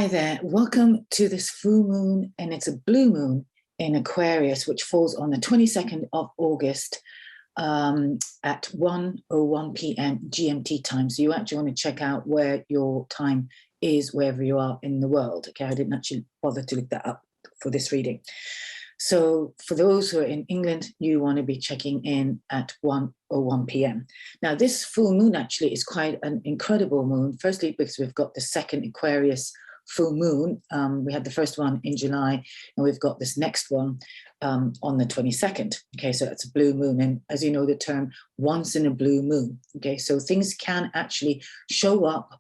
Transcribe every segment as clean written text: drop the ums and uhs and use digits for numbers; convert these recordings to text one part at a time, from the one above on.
Hi there, welcome to this full moon, and it's a blue moon in Aquarius, which falls on the 22nd of August at 1:01 p.m. GMT time. So you actually want to check out where your time is, wherever you are in the world. Okay, I didn't actually bother to look that up for this reading. So for those who are in England, you want to be checking in at 1:01 p.m. Now, this full moon actually is quite an incredible moon. Firstly, because we've got the second Aquarius full moon. We had the first one in July, and we've got this next one on the 22nd. Okay, so it's a blue moon. And as you know, the term once in a blue moon. Okay, so things can actually show up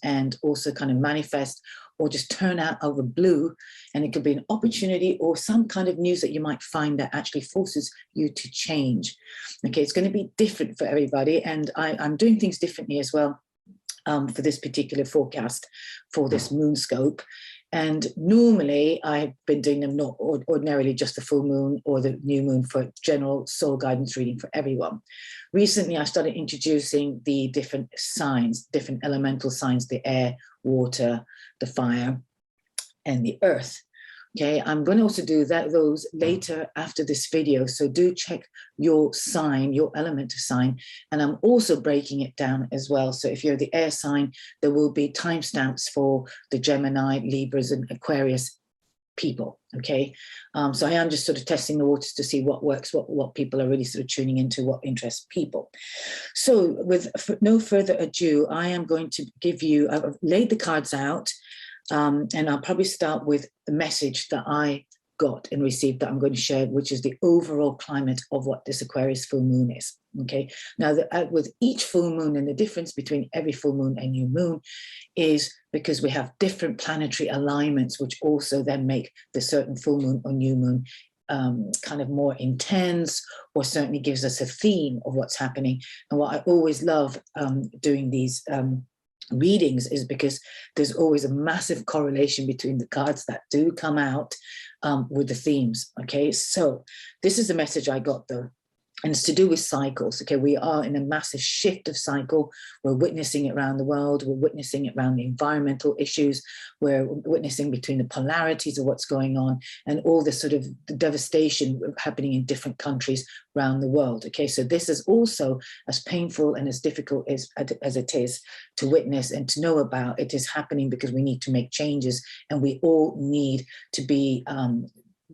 and also kind of manifest or just turn out of the blue, and it could be an opportunity or some kind of news that you might find that actually forces you to change. Okay, it's going to be different for everybody, and I'm doing things differently as well for this particular forecast for this moon scope. And normally I've been doing them not ordinarily just the full moon or the new moon for general soul guidance reading for everyone. Recently, I started introducing the different signs, different elemental signs, the air, water, the fire, and the earth. Okay, I'm going to also do those later after this video. So do check your sign, your element sign. And I'm also breaking it down as well. So if you're the air sign, there will be timestamps for the Gemini, Libras, and Aquarius people. Okay, so I am just sort of testing the waters to see what works, what people are really sort of tuning into, what interests people. So with no further ado, I am going to give you, I've laid the cards out. And I'll probably start with the message that I got and received that I'm going to share, which is the overall climate of what this Aquarius full moon is. Okay, now with each full moon, and the difference between every full moon and new moon is because we have different planetary alignments, which also then make the certain full moon or new moon kind of more intense, or certainly gives us a theme of what's happening. And what I always love doing these readings is because there's always a massive correlation between the cards that do come out with the themes. Okay, so this is the message I got though, and it's to do with cycles. Okay, we are in a massive shift of cycle. We're witnessing it around the world. We're witnessing it around the environmental issues. We're witnessing between the polarities of what's going on and all the sort of the devastation happening in different countries around the world. Okay, so this is also as painful and as difficult as it is to witness and to know about. It is happening because we need to make changes, and we all need to be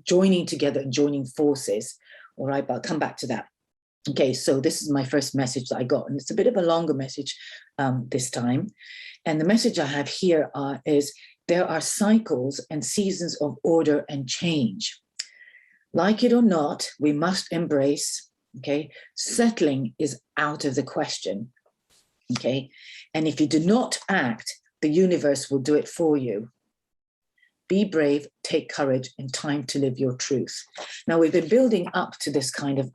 joining together and joining forces. All right, but I'll come back to that. Okay, so this is my first message that I got, and it's a bit of a longer message this time. And the message I have here is there are cycles and seasons of order and change. Like it or not, we must embrace, okay, settling is out of the question, okay? And if you do not act, the universe will do it for you. Be brave, take courage, and time to live your truth. Now, we've been building up to this kind of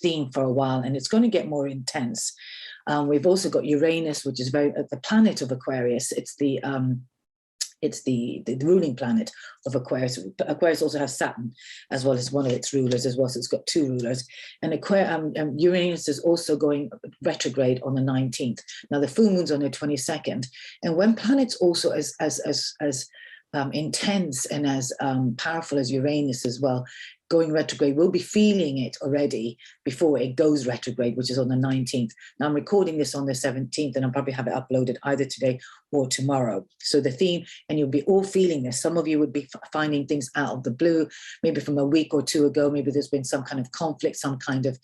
theme for a while, and it's going to get more intense. We've also got Uranus, which is the planet of Aquarius. It's the ruling planet of Aquarius. Aquarius also has Saturn as well as one of its rulers as well, so it's got two rulers. And Uranus is also going retrograde on the 19th. Now, the full moon's on the 22nd, and when planets also as intense and as powerful as Uranus as well, going retrograde, we'll be feeling it already before it goes retrograde, which is on the 19th. Now, I'm recording this on the 17th, and I'll probably have it uploaded either today or tomorrow. So the theme, and you'll be all feeling this. Some of you would be finding things out of the blue, maybe from a week or two ago. Maybe there's been some kind of conflict, some kind of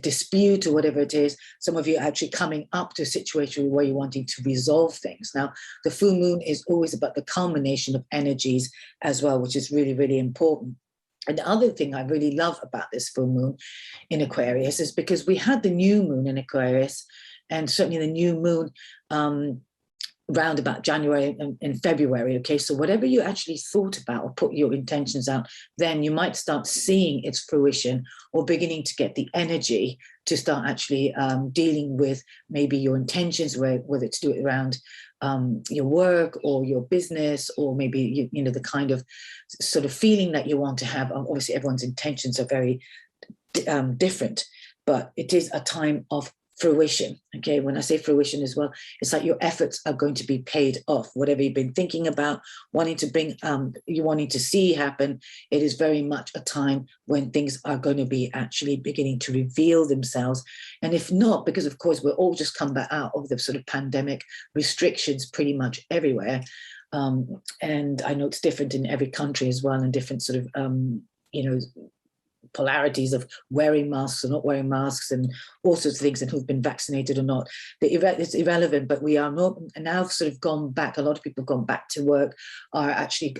dispute or whatever it is. Some of you are actually coming up to a situation where you're wanting to resolve things. Now, the full moon is always about the culmination of energies as well, which is really, really important. And the other thing I really love about this full moon in Aquarius is because we had the new moon in Aquarius, and certainly the new moon round about January and February. Okay, so whatever you actually thought about or put your intentions out, then you might start seeing its fruition or beginning to get the energy to start actually dealing with maybe your intentions, whether it's do it around your work or your business, or maybe you know the kind of sort of feeling that you want to have. Obviously, everyone's intentions are very different, but it is a time of fruition. Okay, when I say fruition as well, it's like your efforts are going to be paid off. Whatever you've been thinking about, wanting to bring, you wanting to see happen, it is very much a time when things are going to be actually beginning to reveal themselves. And if not, because of course we're all just come back out of the sort of pandemic restrictions pretty much everywhere. And I know it's different in every country as well, and different sort of, polarities of wearing masks or not wearing masks and all sorts of things, and who've been vaccinated or not. It's irrelevant, but we are now sort of gone back. A lot of people have gone back to work, are actually,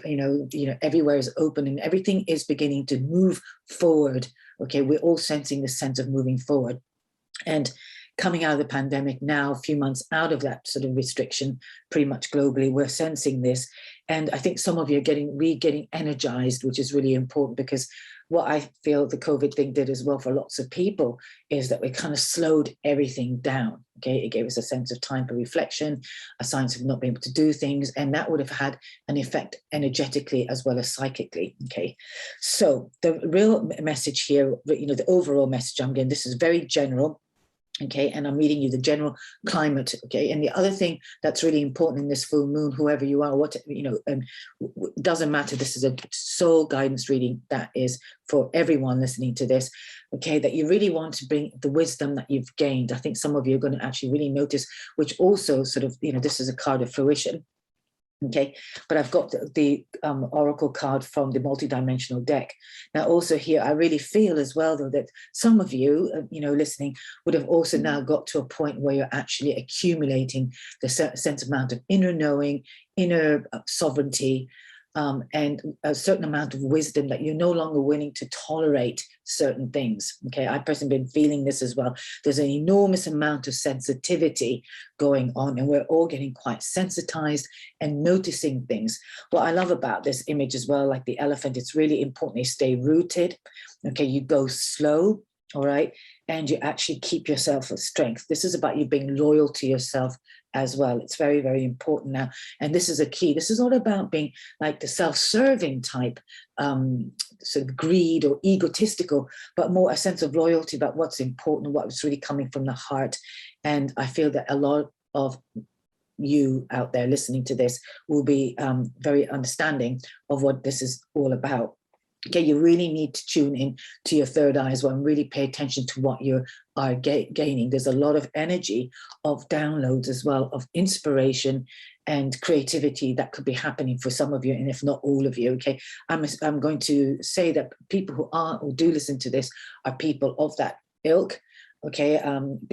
everywhere is open and everything is beginning to move forward. Okay, we're all sensing this sense of moving forward. And coming out of the pandemic now, a few months out of that sort of restriction, pretty much globally, we're sensing this. And I think some of you are getting energized, which is really important, because what I feel the COVID thing did as well for lots of people is that we kind of slowed everything down. Okay, it gave us a sense of time for reflection, a sense of not being able to do things, and that would have had an effect energetically as well as psychically. Okay, so the real message here, the overall message I'm getting, this is very general. Okay, and I'm reading you the general climate. Okay, and the other thing that's really important in this full moon, whoever you are, and it doesn't matter. This is a soul guidance reading that is for everyone listening to this. Okay, that you really want to bring the wisdom that you've gained. I think some of you are going to actually really notice, which also sort of, this is a card of fruition. Okay, but I've got the oracle card from the multidimensional deck. Now, also here, I really feel as well, though, that some of you, listening, would have also now got to a point where you're actually accumulating the sense amount of inner knowing, inner sovereignty, and a certain amount of wisdom that you're no longer willing to tolerate certain things. Okay, I've personally been feeling this as well. There's an enormous amount of sensitivity going on, and we're all getting quite sensitized and noticing things. What I love about this image as well, like the elephant, it's really important you stay rooted. Okay, you go slow, all right, and you actually keep yourself with strength. This is about you being loyal to yourself as well. It's very, very important now. And this is a key. This is not about being like the self-serving type, sort of greed or egotistical, but more a sense of loyalty about what's important and what's really coming from the heart. And I feel that a lot of you out there listening to this will be very understanding of what this is all about. Okay, you really need to tune in to your third eye as well and really pay attention to what you are gaining. There's a lot of energy of downloads as well, of inspiration and creativity that could be happening for some of you, and if not all of you. Okay, I'm going to say that people who do listen to this are people of that ilk. Okay,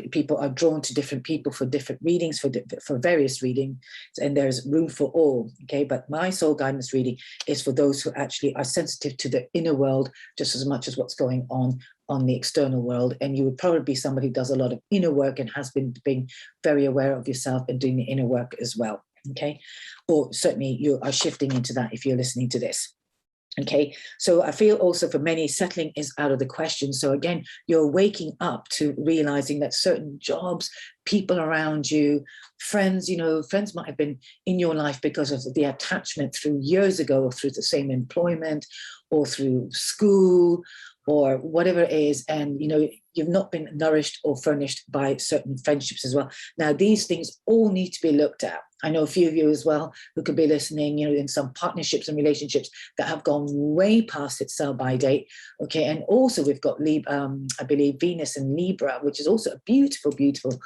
people are drawn to different people for different readings, for various readings, and there's room for all. Okay, but my soul guidance reading is for those who actually are sensitive to the inner world just as much as what's going on the external world. And you would probably be somebody who does a lot of inner work and has been being very aware of yourself and doing the inner work as well. Okay, or certainly you are shifting into that if you're listening to this. Okay, so I feel also for many, settling is out of the question. So again, you're waking up to realizing that certain jobs, people around you, friends, friends might have been in your life because of the attachment through years ago, or through the same employment, or through school, or whatever it is, and you've not been nourished or furnished by certain friendships as well. Now, these things all need to be looked at. I know a few of you as well who could be listening, in some partnerships and relationships that have gone way past its sell-by date. Okay, and also we've got I believe Venus and Libra, which is also a beautiful, beautiful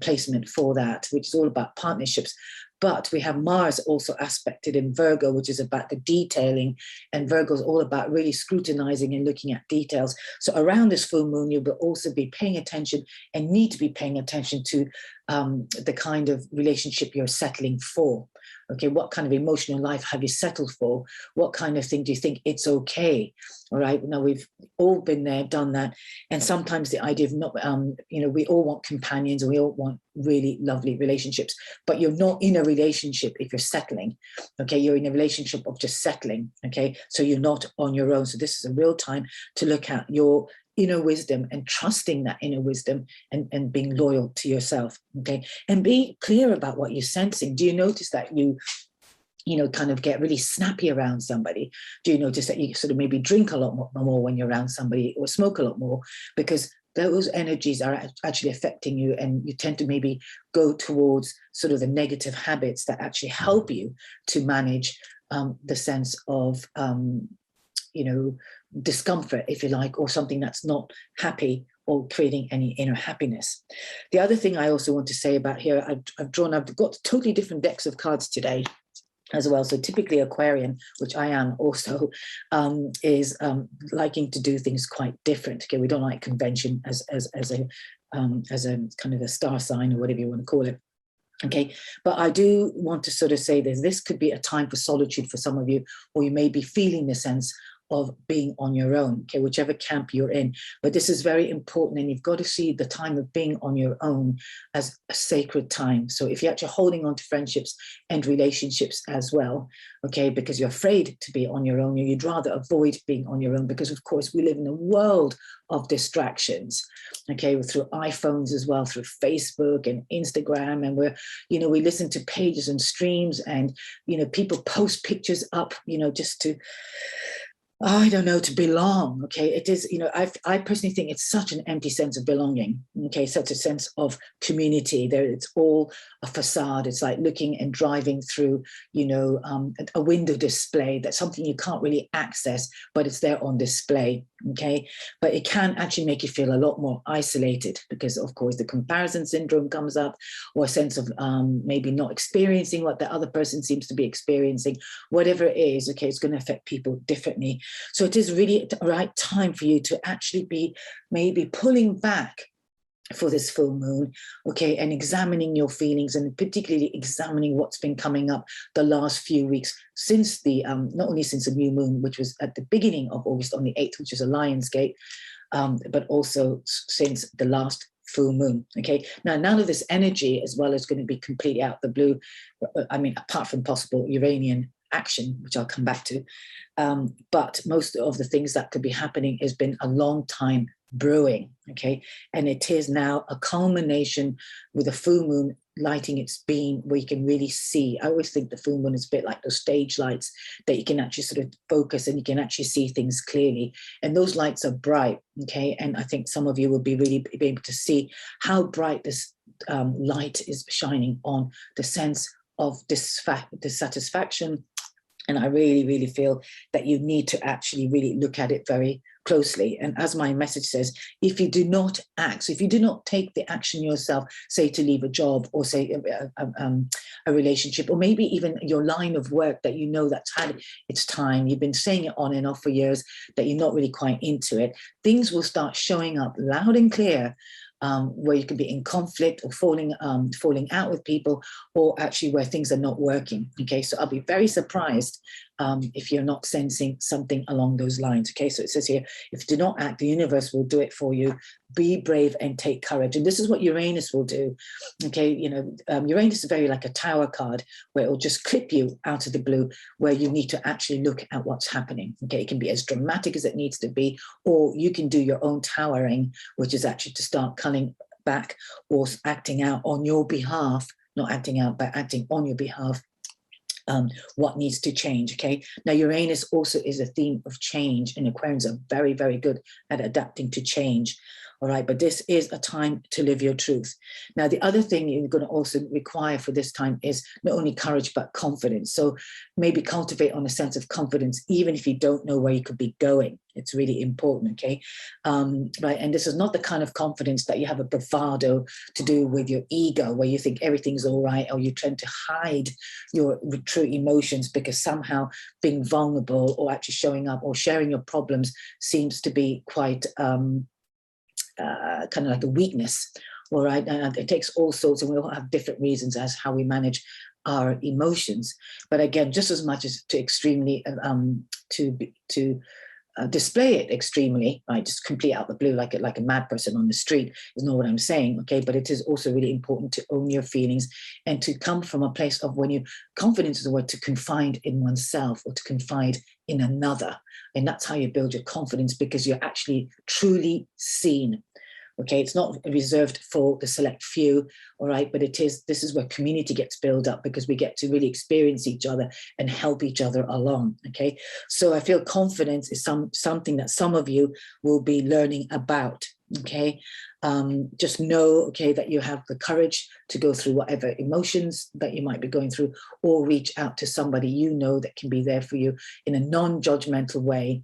placement for that, which is all about partnerships. But we have Mars also aspected in Virgo, which is about the detailing, and Virgo is all about really scrutinizing and looking at details. So around this full moon, you will also be paying attention and need to be paying attention to the kind of relationship you're settling for. Okay, what kind of emotional life have you settled for? What kind of thing do you think it's okay? All right, now we've all been there, done that. And sometimes the idea of not, we all want companions and we all want really lovely relationships, but you're not in a relationship if you're settling. Okay, you're in a relationship of just settling. Okay, so you're not on your own. So this is a real time to look at your inner wisdom and trusting that inner wisdom and being loyal to yourself. Okay, and be clear about what you're sensing. Do you notice that you kind of get really snappy around somebody? Do you notice that you sort of maybe drink a lot more when you're around somebody, or smoke a lot more? Because those energies are actually affecting you, and you tend to maybe go towards sort of the negative habits that actually help you to manage the sense of, you know, discomfort, if you like, or something that's not happy or creating any inner happiness. The other thing I also want to say about here, I've got totally different decks of cards today as well. So typically Aquarian, which I am also, is liking to do things quite different. Okay, we don't like convention as a kind of a star sign or whatever you want to call it. Okay, but I do want to sort of say this could be a time for solitude for some of you, or you may be feeling the sense of being on your own, okay, whichever camp you're in. But this is very important, and you've got to see the time of being on your own as a sacred time. So if you're actually holding on to friendships and relationships as well, okay, because you're afraid to be on your own, you'd rather avoid being on your own, because of course we live in a world of distractions, okay, through iPhones as well, through Facebook and Instagram, and we listen to pages and streams, and people post pictures up, just to, I don't know, to belong, okay? It is, I personally think it's such an empty sense of belonging, okay? Such a sense of community. It's all a facade. It's like looking and driving through, a window display. That's something you can't really access, but it's there on display, okay? But it can actually make you feel a lot more isolated, because of course the comparison syndrome comes up, or a sense of maybe not experiencing what the other person seems to be experiencing. Whatever it is, okay, it's going to affect people differently. So it is really the right time for you to actually be maybe pulling back for this full moon, okay, and examining your feelings, and particularly examining what's been coming up the last few weeks since the, not only since the new moon, which was at the beginning of August on the 8th, which is a Lion's Gate, but also since the last full moon, okay? Now, none of this energy as well is going to be completely out the blue. I mean, apart from possible Uranian action, which I'll come back to. But most of the things that could be happening has been a long time brewing, okay? And it is now a culmination with a full moon lighting its beam, where you can really see. I always think the full moon is a bit like those stage lights that you can actually sort of focus, and you can actually see things clearly. And those lights are bright, okay? And I think some of you will be able to see how bright this light is shining on the sense of dissatisfaction. And I really, really feel that you need to actually really look at it very closely. And as my message says, if you do not act, so if you do not take the action yourself, say to leave a job, or say a relationship, or maybe even your line of work that that's had its time, you've been saying it on and off for years, that you're not really quite into it, things will start showing up loud and clear, where you can be in conflict or falling out with people, or actually where things are not working, okay? So I'll be very surprised if you're not sensing something along those lines, okay? So it says here, if you do not act, the universe will do it for you. Be brave and take courage. And this is what Uranus will do, okay? Uranus is very like a tower card, where it will just clip you out of the blue, where you need to actually look at what's happening, okay? It can be as dramatic as it needs to be, or you can do your own towering, which is actually to start culling back or acting out on your behalf, not acting out, but acting on your behalf. What needs to change, okay? Now, Uranus also is a theme of change, and Aquarians are very, very good at adapting to change, all right? But this is a time to live your truth. Now, the other thing you're going to also require for this time is not only courage, but confidence. So maybe cultivate on a sense of confidence, even if you don't know where you could be going. It's really important, okay? Right, and this is not the kind of confidence that you have a bravado to do with your ego, where you think everything's all right, or you tend to hide your true emotions because somehow being vulnerable, or actually showing up or sharing your problems, seems to be quite kind of like a weakness, all right? And it takes all sorts, and we all have different reasons as how we manage our emotions. But again, just as much as to extremely display it extremely, right? Just complete out the blue like a mad person on the street is not what I'm saying, okay? But it is also really important to own your feelings, and to come from a place of, when you, confidence is the word, to confide in oneself, or to confide in another. And that's how you build your confidence, because you're actually truly seen. Okay, it's not reserved for the select few, all right, but this is where community gets built up, because we get to really experience each other and help each other along, okay? So I feel confidence is something that some of you will be learning about, Okay, just know, okay, that you have the courage to go through whatever emotions that you might be going through, or reach out to somebody you know that can be there for you in a non-judgmental way,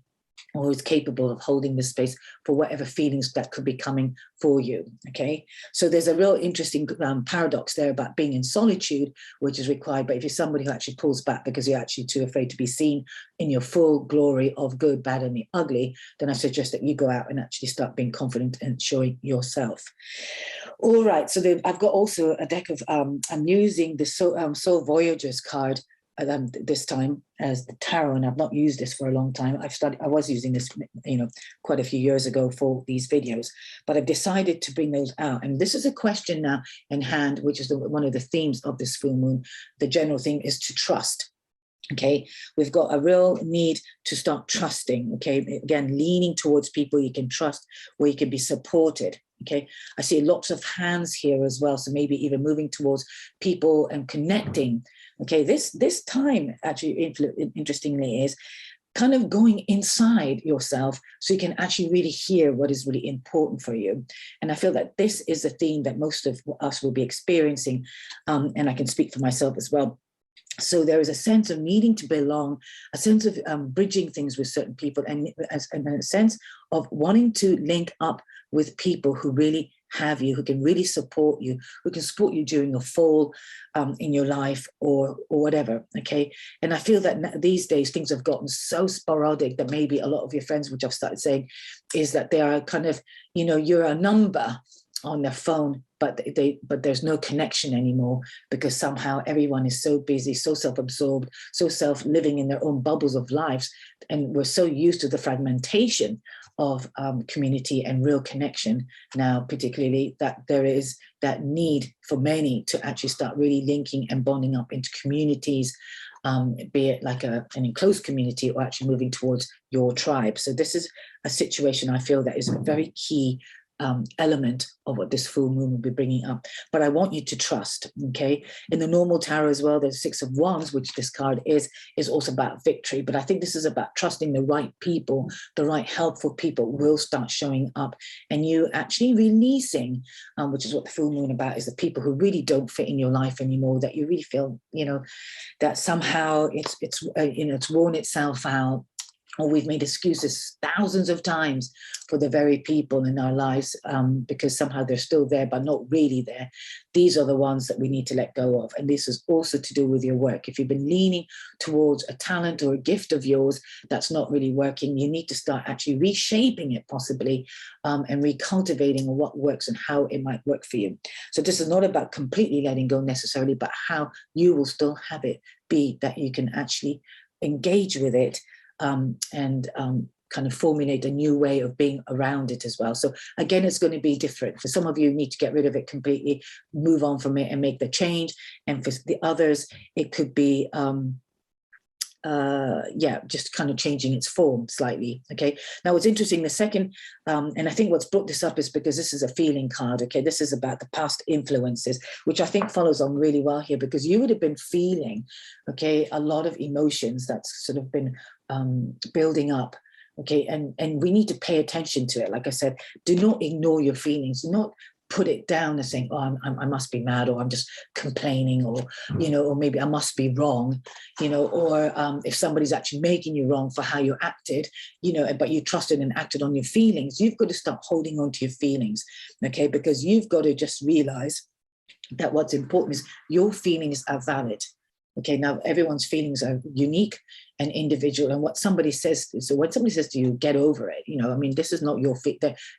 or is capable of holding the space for whatever feelings that could be coming for you, okay? So there's a real interesting paradox there about being in solitude, which is required, but if you're somebody who actually pulls back because you're actually too afraid to be seen in your full glory of good, bad, and the ugly, then I suggest that you go out and actually start being confident and showing yourself. All right, so I've got also a deck of, I'm using the Soul Voyagers card this time as the tarot, and I've not used this for a long time. I was using this, quite a few years ago for these videos, but I've decided to bring those out. And this is a question now in hand, which is one of the themes of this full moon. The general theme is to trust. Okay, we've got a real need to start trusting. Okay, again, leaning towards people you can trust, where you can be supported. Okay, I see lots of hands here as well, so maybe even moving towards people and connecting. Okay, this time actually, interestingly, is kind of going inside yourself so you can actually really hear what is really important for you. And I feel that this is a theme that most of us will be experiencing, and I can speak for myself as well. So there is a sense of needing to belong, a sense of bridging things with certain people, and a sense of wanting to link up with people who really have you, who can really support you, who can support you during a fall in your life or whatever, okay? And I feel that these days things have gotten so sporadic that maybe a lot of your friends, which I've started saying, is that they are kind of, you're a number on their phone, but there's no connection anymore, because somehow everyone is so busy, so self-absorbed, so living in their own bubbles of lives, and we're so used to the fragmentation of community and real connection now, particularly, that there is that need for many to actually start really linking and bonding up into communities, be it like an enclosed community or actually moving towards your tribe. So this is a situation I feel that is a very key element of what this full moon will be bringing up. But I want you to trust, okay? In the normal tarot as well, there's Six of Wands, which this card is also about victory. But I think this is about trusting the right people, the right helpful people will start showing up, and you actually releasing, which is what the full moon about, is the people who really don't fit in your life anymore, that you really feel, that somehow it's worn itself out, or we've made excuses thousands of times for the very people in our lives, because somehow they're still there, but not really there. These are the ones that we need to let go of. And this is also to do with your work. If you've been leaning towards a talent or a gift of yours that's not really working, you need to start actually reshaping it possibly, and recultivating what works and how it might work for you. So this is not about completely letting go necessarily, but how you will still have it be that you can actually engage with it, and kind of formulate a new way of being around it as well. So again, it's going to be different. For some of you, you need to get rid of it completely, move on from it and make the change. And for the others, it could be, just kind of changing its form slightly, okay? Now, what's interesting, the second, and I think what's brought this up is because this is a feeling card, okay? This is about the past influences, which I think follows on really well here, because you would have been feeling, okay, a lot of emotions that's sort of been building up, okay? And we need to pay attention to it. Like I said, do not ignore your feelings. Do not put it down as saying, oh, I must be mad, or I'm just complaining, or, or maybe I must be wrong, or if somebody's actually making you wrong for how you acted, but you trusted and acted on your feelings, you've got to start holding on to your feelings, okay? Because you've got to just realize that what's important is your feelings are valid. Okay, now everyone's feelings are unique and individual, and what somebody says, so when somebody says to you, get over it, this is not your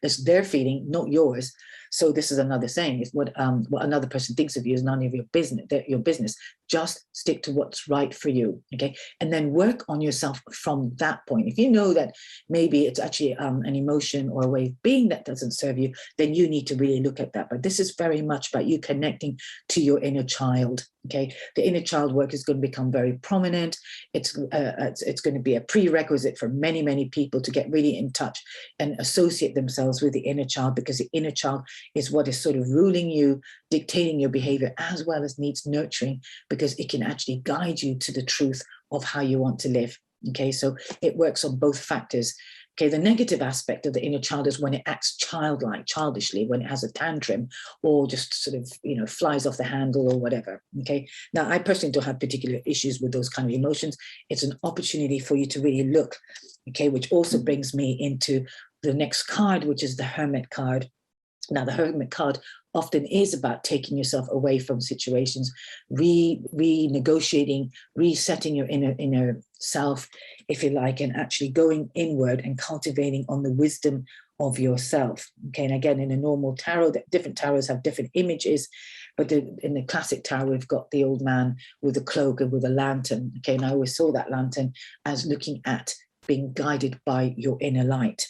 it's their feeling, not yours. So this is another saying, if what another person thinks of you is none of your business, just stick to what's right for you, okay? And then work on yourself from that point. If you know that maybe it's actually an emotion or a way of being that doesn't serve you, then you need to really look at that. But this is very much about you connecting to your inner child, okay? The inner child work is going to become very prominent. It's going to be a prerequisite for many, many people to get really in touch and associate themselves with the inner child, because the inner child is what is sort of ruling you, dictating your behavior, as well as needs nurturing, because it can actually guide you to the truth of how you want to live. Okay, so it works on both factors. Okay, the negative aspect of the inner child is when it acts childlike, childishly, when it has a tantrum or just sort of, you know, flies off the handle or whatever. Okay, now I personally don't have particular issues with those kind of emotions. It's an opportunity for you to really look, okay, which also brings me into the next card, which is the Hermit card. Now, the Hermit card often is about taking yourself away from situations, renegotiating, resetting your inner self, if you like, and actually going inward and cultivating on the wisdom of yourself. Okay, and again, in a normal tarot, different tarots have different images, but in the classic tarot, we've got the old man with a cloak and with a lantern. Okay, and I always saw that lantern as looking at being guided by your inner light.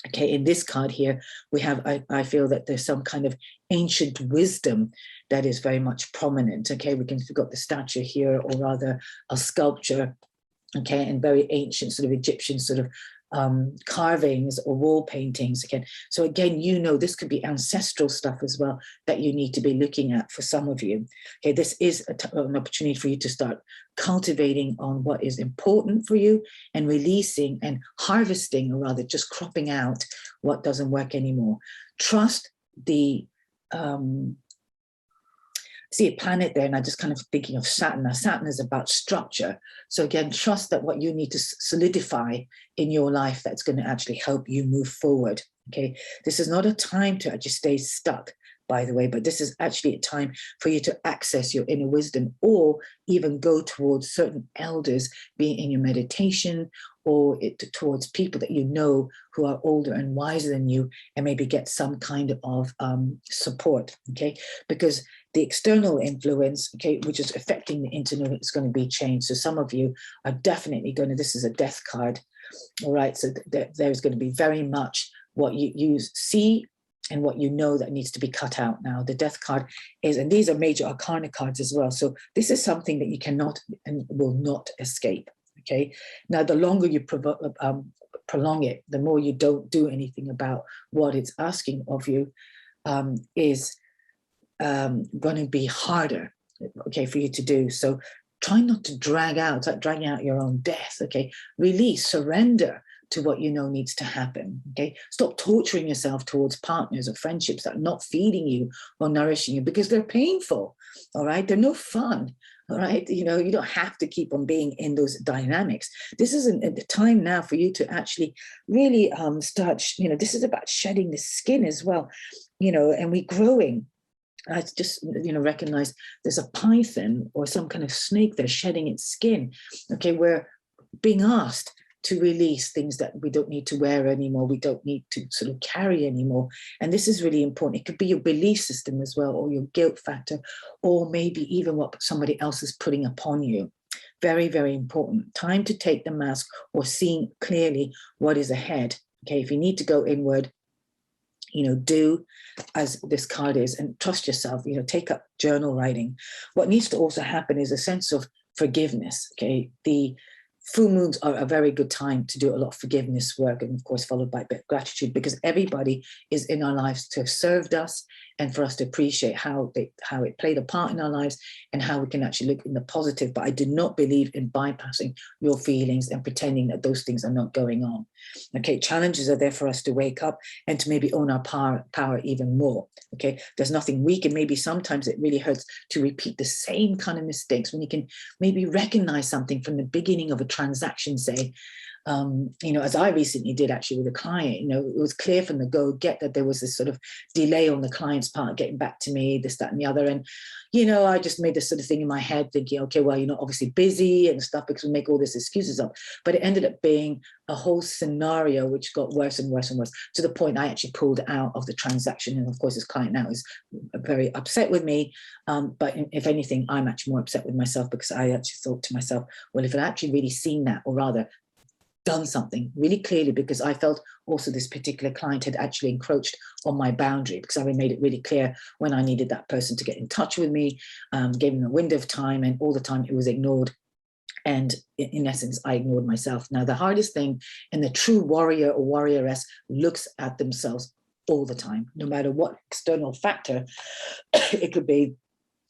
Okay, in this card here, we have, I feel that there's some kind of ancient wisdom that is very much prominent. Okay, we've got the statue here, or rather a sculpture, okay, and very ancient sort of Egyptian sort of carvings or wall paintings again. So again, you know, this could be ancestral stuff as well that you need to be looking at for some of you. Okay, this is an opportunity for you to start cultivating on what is important for you and releasing and harvesting, or rather just cropping out what doesn't work anymore. Trust the see a planet there, and I'm just kind of thinking of Saturn. Now, Saturn is about structure. So again, trust that what you need to solidify in your life, that's going to actually help you move forward. Okay, this is not a time to actually stay stuck, by the way, but this is actually a time for you to access your inner wisdom, or even go towards certain elders, be it in your meditation or towards people that you know who are older and wiser than you, and maybe get some kind of support, okay? Because the external influence, okay, which is affecting the internal, is going to be changed. So some of you are definitely going to, this is a death card, all right? So there's going to be very much what you see and what you know that needs to be cut out now. The death card is, and these are major arcana cards as well. So this is something that you cannot and will not escape, okay? Now, the longer you prolong it, the more you don't do anything about what it's asking of you, is going to be harder, okay, for you to do. So try not to drag out, it's like dragging out your own death, okay? Release, surrender to what you know needs to happen, okay? Stop torturing yourself towards partners or friendships that are not feeding you or nourishing you, because they're painful, all right? They're no fun, all right? You know, you don't have to keep on being in those dynamics. This isn't the time now for you to actually really start, you know, this is about shedding the skin as well, you know, and we're growing. I just, you know, recognize there's a python or some kind of snake that's shedding its skin, okay? We're being asked to release things that we don't need to wear anymore, we don't need to sort of carry anymore. And this is really important. It could be your belief system as well, or your guilt factor, or maybe even what somebody else is putting upon you. Very, very important. Time to take the mask, or seeing clearly what is ahead. Okay, if you need to go inward, you know, do as this card is, and trust yourself, you know, take up journal writing. What needs to also happen is a sense of forgiveness, okay? The full moons are a very good time to do a lot of forgiveness work, and of course followed by a bit of gratitude, because everybody is in our lives to have served us, and for us to appreciate how it played a part in our lives, and how we can actually look in the positive. But I do not believe in bypassing your feelings and pretending that those things are not going on. Okay, challenges are there for us to wake up and to maybe own our power even more. Okay, there's nothing weak, and maybe sometimes it really hurts to repeat the same kind of mistakes when you can maybe recognize something from the beginning of a transaction, say, you know, as I recently did actually with a client. You know, it was clear from the go-get that there was this sort of delay on the client's part getting back to me, this, that, and the other. And, you know, I just made this sort of thing in my head thinking, okay, well, you're not obviously busy and stuff, because we make all these excuses up. But it ended up being a whole scenario which got worse and worse and worse, to the point I actually pulled out of the transaction. And of course, this client now is very upset with me. But if anything, I'm actually more upset with myself, because I actually thought to myself, well, if I'd actually really seen that, or rather done something really clearly, because I felt also this particular client had actually encroached on my boundary, because I made it really clear when I needed that person to get in touch with me, gave them a window of time, and all the time it was ignored. And in essence, I ignored myself. Now, the hardest thing, and the true warrior or warrioress looks at themselves all the time, no matter what external factor it could be.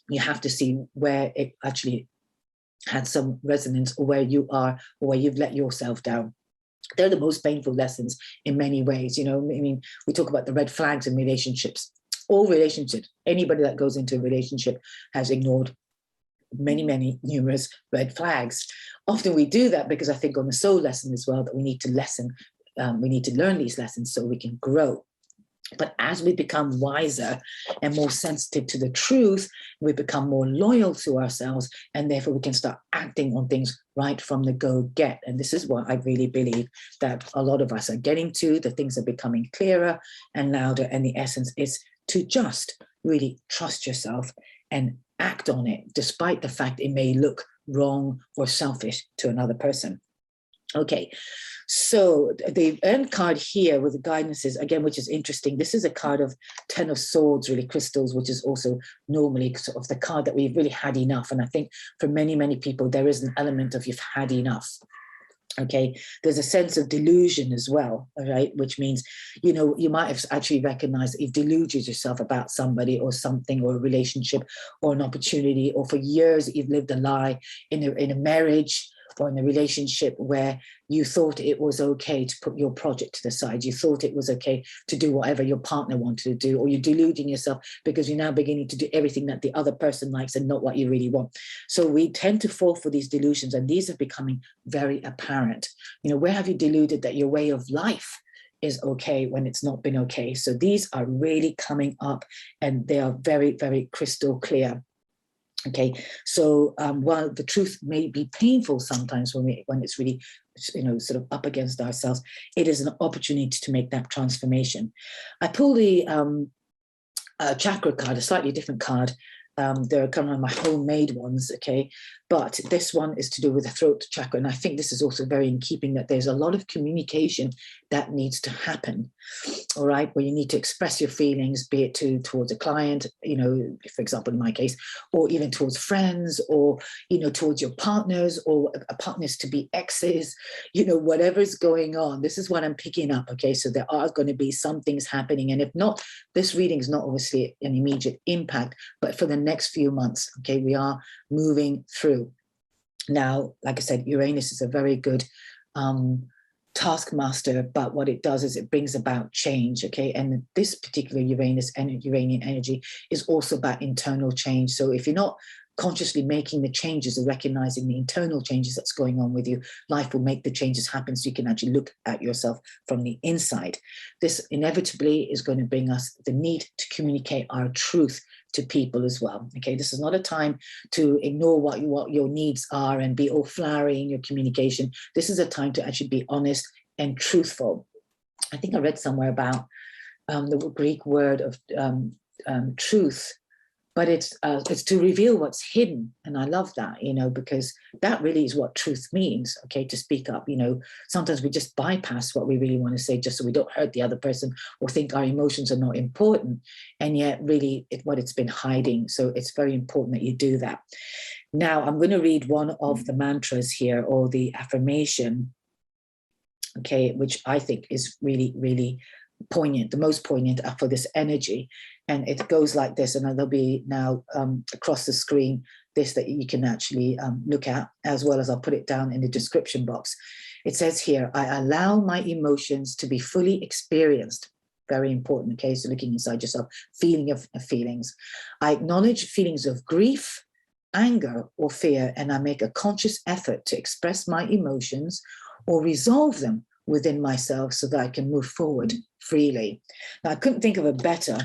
You have to see where it actually had some resonance, or where you are, or where you've let yourself down. They're the most painful lessons in many ways. You know, I mean, we talk about the red flags in relationships. All relationships, anybody that goes into a relationship has ignored many, numerous red flags. Often we do that because I think on the soul lesson as well, that we need to we need to learn these lessons so we can grow. But as we become wiser and more sensitive to the truth, we become more loyal to ourselves, and therefore we can start acting on things right from the go-get. And this is what I really believe that a lot of us are getting to. The things are becoming clearer and louder, and the essence is to just really trust yourself and act on it, despite the fact it may look wrong or selfish to another person. Okay, so the end card here with the guidances, again, which is interesting. This is a card of 10 of Swords, really crystals, which is also normally sort of the card that we've really had enough. And I think for many people, there is an element of you've had enough. Okay, there's a sense of delusion as well, right? Which means, you know, you might have actually recognized that you've deluded yourself about somebody or something, or a relationship or an opportunity, or for years you've lived a lie in a marriage or in a relationship where you thought it was okay to put your project to the side. You thought it was okay to do whatever your partner wanted to do, or you're deluding yourself because you're now beginning to do everything that the other person likes and not what you really want. So we tend to fall for these delusions, and these are becoming very apparent. You know, where have you deluded that your way of life is okay when it's not been okay? So these are really coming up, and they are very crystal clear. Okay, so while the truth may be painful sometimes when it's really, you know, sort of up against ourselves, it is an opportunity to make that transformation. I pull the chakra card, a slightly different card. There are kind of my homemade ones, okay? But this one is to do with the throat chakra. And I think this is also very in keeping that there's a lot of communication that needs to happen, all right? Where you need to express your feelings, be it towards a client, you know, for example, in my case, or even towards friends, or, you know, towards your partners, or partners to be exes, you know, whatever's going on. This is what I'm picking up, okay? So there are going to be some things happening. And if not, this reading is not obviously an immediate impact, but for the next few months, okay, we are moving through. Now, like I said, Uranus is a very good taskmaster, but what it does is it brings about change, okay? And this particular Uranian energy is also about internal change. So if you're not consciously making the changes or recognizing the internal changes that's going on with you, life will make the changes happen so you can actually look at yourself from the inside. This inevitably is going to bring us the need to communicate our truth to people as well. Okay, this is not a time to ignore what your needs are and be all flowery in your communication. This is a time to actually be honest and truthful. I think I read somewhere about the Greek word of truth, but it's to reveal what's hidden. And I love that, you know, because that really is what truth means, okay, to speak up. You know, sometimes we just bypass what we really want to say just so we don't hurt the other person or think our emotions are not important. And yet really what it's been hiding. So it's very important that you do that. Now, I'm going to read one of the mantras here, or the affirmation, okay, which I think is really poignant, the most poignant for this energy. And it goes like this, and there'll be now across the screen this that you can actually look at, as well as I'll put it down in the description box. It says here, I allow my emotions to be fully experienced. Very important, okay, so looking inside yourself, feeling of feelings. I acknowledge feelings of grief, anger, or fear, and I make a conscious effort to express my emotions or resolve them within myself so that I can move forward freely. Now, I couldn't think of a better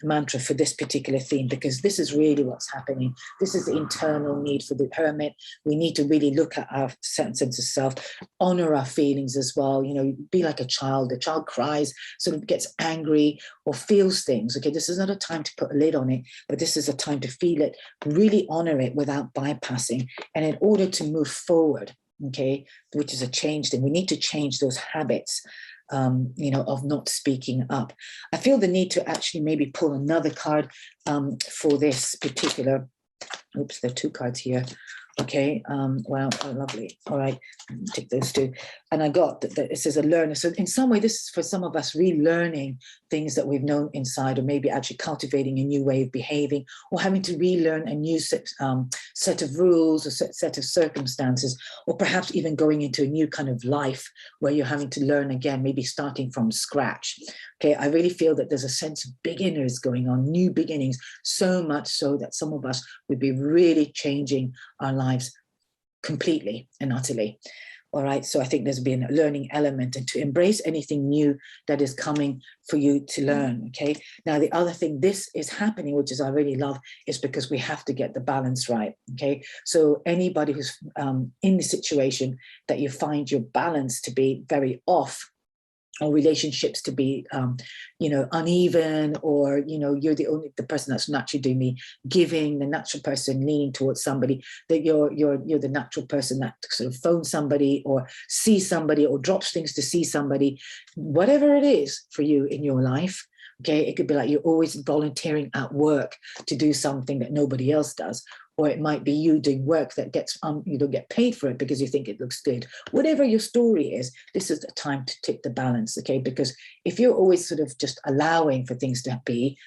mantra for this particular theme, because this is really what's happening. This is the internal need for the hermit. We need to really look at our sense of self, honor our feelings as well. You know, be like a child. A child cries, sort of gets angry or feels things. Okay, this is not a time to put a lid on it, but this is a time to feel it, really honor it without bypassing. And in order to move forward, okay, which is a change thing, we need to change those habits, you know, of not speaking up. I feel the need to actually maybe pull another card for this particular, oops, there are two cards here. Okay, wow, oh, lovely. All right, take those two. And I got that this is a learner. So in some way, this is for some of us relearning things that we've known inside, or maybe actually cultivating a new way of behaving, or having to relearn a new set of rules, or set of circumstances, or perhaps even going into a new kind of life where you're having to learn again, maybe starting from scratch. Okay, I really feel that there's a sense of beginners going on, new beginnings, so much so that some of us would be really changing our lives completely and utterly. All right, so I think there's been a learning element, and to embrace anything new that is coming for you to learn. Okay, now the other thing this is happening, which is I really love, is because we have to get the balance right. Okay, so anybody who's in the situation that you find your balance to be very off, or relationships to be uneven, or you're the person that's naturally doing the giving, the natural person leaning towards somebody, that you're the natural person that sort of phones somebody or sees somebody or drops things to see somebody, whatever it is for you in your life. Okay, it could be like you're always volunteering at work to do something that nobody else does, or it might be you doing work that gets you don't get paid for it because you think it looks good. Whatever your story is, this is the time to tip the balance. Okay, because if you're always sort of just allowing for things to be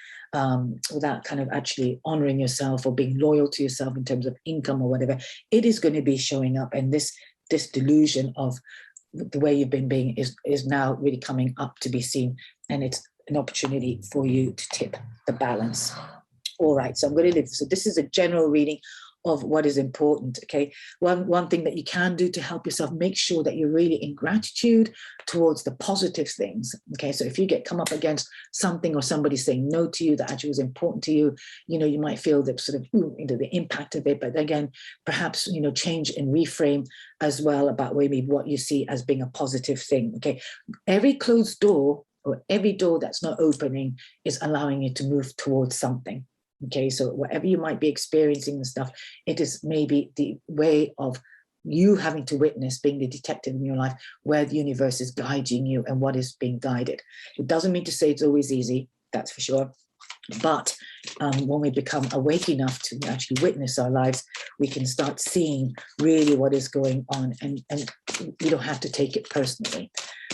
without kind of actually honoring yourself or being loyal to yourself in terms of income or whatever, it is going to be showing up, and this delusion of the way you've been being is now really coming up to be seen, and it's an opportunity for you to tip the balance. All right, so I'm going to leave. So this is a general reading of what is important. Okay, one thing that you can do to help yourself, make sure that you're really in gratitude towards the positive things. Okay, so if you come up against something or somebody saying no to you that actually was important to you, you might feel that sort of the impact of it. But again, perhaps change and reframe as well about maybe what you see as being a positive thing. Okay, every closed door, or every door that's not opening, is allowing you to move towards something. Okay, so whatever you might be experiencing and stuff, it is maybe the way of you having to witness, being the detective in your life, where the universe is guiding you and what is being guided. It doesn't mean to say it's always easy, that's for sure. But when we become awake enough to actually witness our lives, we can start seeing really what is going on, and you don't have to take it personally.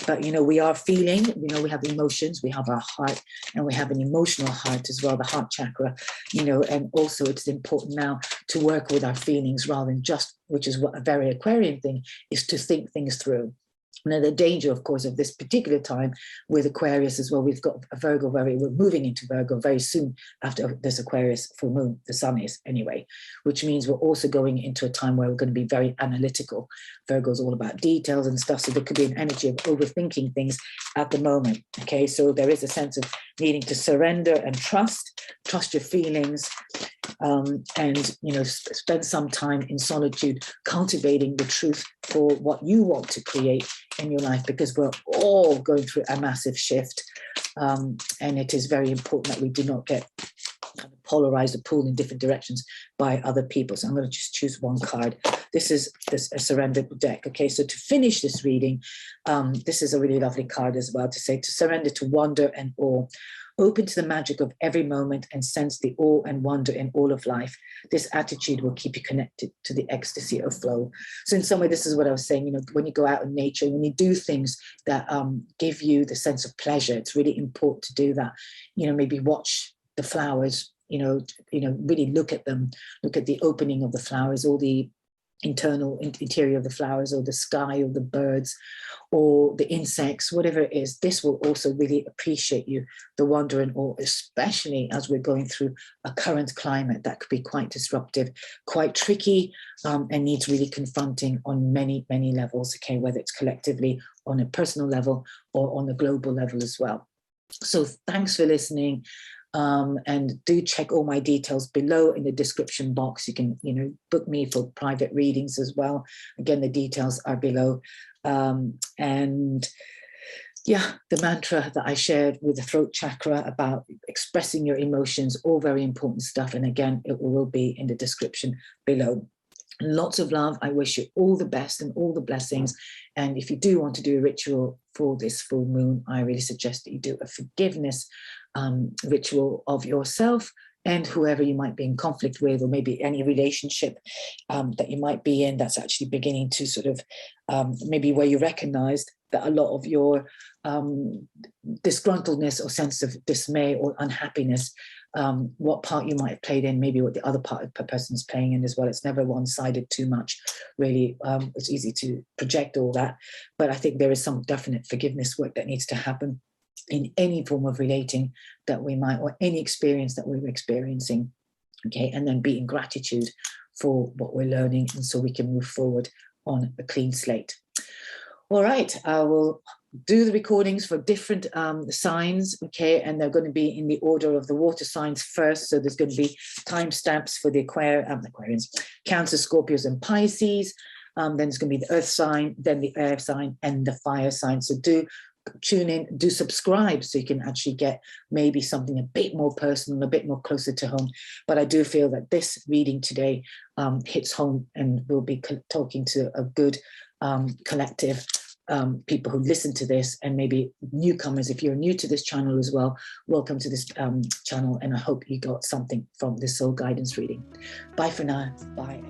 But we are feeling, we have emotions, we have our heart, and we have an emotional heart as well, the heart chakra, and also it's important now to work with our feelings rather than just, which is what a very Aquarian thing is, to think things through. Now, the danger, of course, of this particular time with Aquarius as well, we've got a Virgo, we're moving into Virgo very soon after this Aquarius full moon, the sun is anyway, which means we're also going into a time where we're going to be very analytical. Virgo is all about details and stuff, so there could be an energy of overthinking things at the moment. Okay, so there is a sense of needing to surrender and trust your feelings, and spend some time in solitude cultivating the truth for what you want to create in your life, because we're all going through a massive shift, and it is very important that we do not get kind of polarized or pulled in different directions by other people. So I'm going to just choose one card. This is a surrender deck. Okay, so to finish this reading, this is a really lovely card as well, to say to surrender to wonder and awe. Open to the magic of every moment and sense the awe and wonder in all of life. This attitude will keep you connected to the ecstasy of flow. So in some way, this is what I was saying, when you go out in nature, when you do things that give you the sense of pleasure, it's really important to do that. Maybe watch the flowers, really look at them, look at the opening of the flowers, or the interior of the flowers, or the sky, or the birds, or the insects, whatever it is. This will also really appreciate you, the wonder and awe, especially as we're going through a current climate that could be quite disruptive, quite tricky, and needs really confronting on many, many levels, okay, whether it's collectively, on a personal level, or on a global level as well. So thanks for listening. And do check all my details below in the description box. You can, book me for private readings as well. Again, the details are below. And yeah, the mantra that I shared with the throat chakra about expressing your emotions, all very important stuff. And again, it will be in the description below. Lots of love. I wish you all the best and all the blessings. And if you do want to do a ritual for this full moon, I really suggest that you do a forgiveness ritual of yourself, and whoever you might be in conflict with, or maybe any relationship that you might be in that's actually beginning to sort of maybe where you recognized that a lot of your disgruntledness or sense of dismay or unhappiness, what part you might have played in, maybe what the other person's playing in as well. It's never one-sided too much, really. It's easy to project all that, but I think there is some definite forgiveness work that needs to happen in any form of relating that we might, or any experience that we're experiencing, okay, and then be in gratitude for what we're learning, and so we can move forward on a clean slate. All right, I will do the recordings for different signs, okay, and they're going to be in the order of the water signs first. So there's going to be timestamps for the Aquarians, Cancer, Scorpios, and Pisces. Then there's going to be the earth sign, then the air sign, and the fire sign. So do tune in, do subscribe, so you can actually get maybe something a bit more personal, a bit more closer to home. But I do feel that this reading today hits home, and we'll be talking to a good collective people who listen to this, and maybe newcomers. If you're new to this channel as well, welcome to this channel, and I hope you got something from this soul guidance reading. Bye for now. Bye.